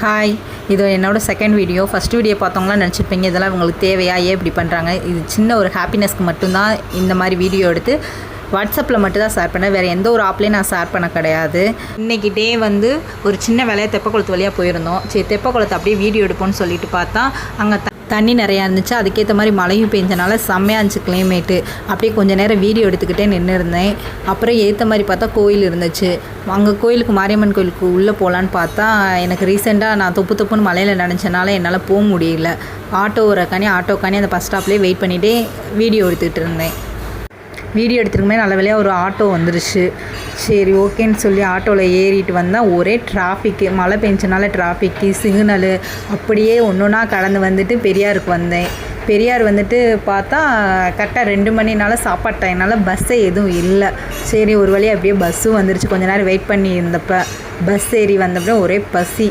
Hi, இது என்னோடய second video. First video பார்த்தவங்களாம் நினச்சிருப்பீங்க இதெல்லாம் உங்களுக்கு தேவையா, ஏன் இப்படி பண்ணுறாங்க. இது சின்ன ஒரு ஹாப்பினஸ்க்கு மட்டும்தான் இந்த மாதிரி வீடியோ எடுத்து வாட்ஸ்அப்பில் மட்டும் தான் ஷேர் பண்ணேன். வேறு எந்த ஒரு ஆப்லேயும் நான் ஷேர் பண்ண கிடையாது. இன்றைக்கி டே ஒரு சின்ன வேலையை தெப்பக்குளத்து வழியாக போயிருந்தோம். சரி, தெப்பக்குளத்தை அப்படியே வீடியோ எடுப்போம்னு சொல்லிட்டு பார்த்தா அங்கே தண்ணி நிறையா இருந்துச்சு. அதுக்கேற்ற மாதிரி மழையும் பெஞ்சனால செம்மையாக இருந்துச்சு கிளைமேட்டு. அப்படியே கொஞ்சம் நேரம் வீடியோ எடுத்துக்கிட்டே நின்று இருந்தேன். அப்புறம் ஏற்ற மாதிரி பார்த்தா கோயில் இருந்துச்சு. அங்கே கோயிலுக்கு, மாரியம்மன் கோயிலுக்கு உள்ளே போகலான்னு பார்த்தா எனக்கு ரீசெண்டாக நான் தொப்புன்னு மலையில் நினச்சனால என்னால் போக முடியல. ஆட்டோக்கானி அந்த பஸ் ஸ்டாப்லேயே வெயிட் பண்ணிகிட்டே வீடியோ எடுத்துக்கிட்டு இருந்தேன். வீடியோ எடுத்துருக்குமே நல்ல வேலையாக ஒரு ஆட்டோ வந்துருச்சு. சரி, ஓகேன்னு சொல்லி ஆட்டோவில் ஏறிட்டு வந்தால் ஒரே டிராஃபிக்கு. மழை பெஞ்சனால டிராஃபிக்கு, சிக்னலு அப்படியே ஒன்றா கடந்து வந்துட்டு பெரியாருக்கு வந்தேன். பெரியார் பார்த்தா கரெக்டாக 2 மணினால சாப்பாடு டைம்னால பஸ்ஸே எதுவும் இல்லை. சரி, ஒரு வழியாக அப்படியே பஸ்ஸும் வந்துருச்சு. கொஞ்ச நேரம் வெயிட் பண்ணி இருந்தப்போ பஸ் ஏறி வந்தப்போ ஒரே பசி.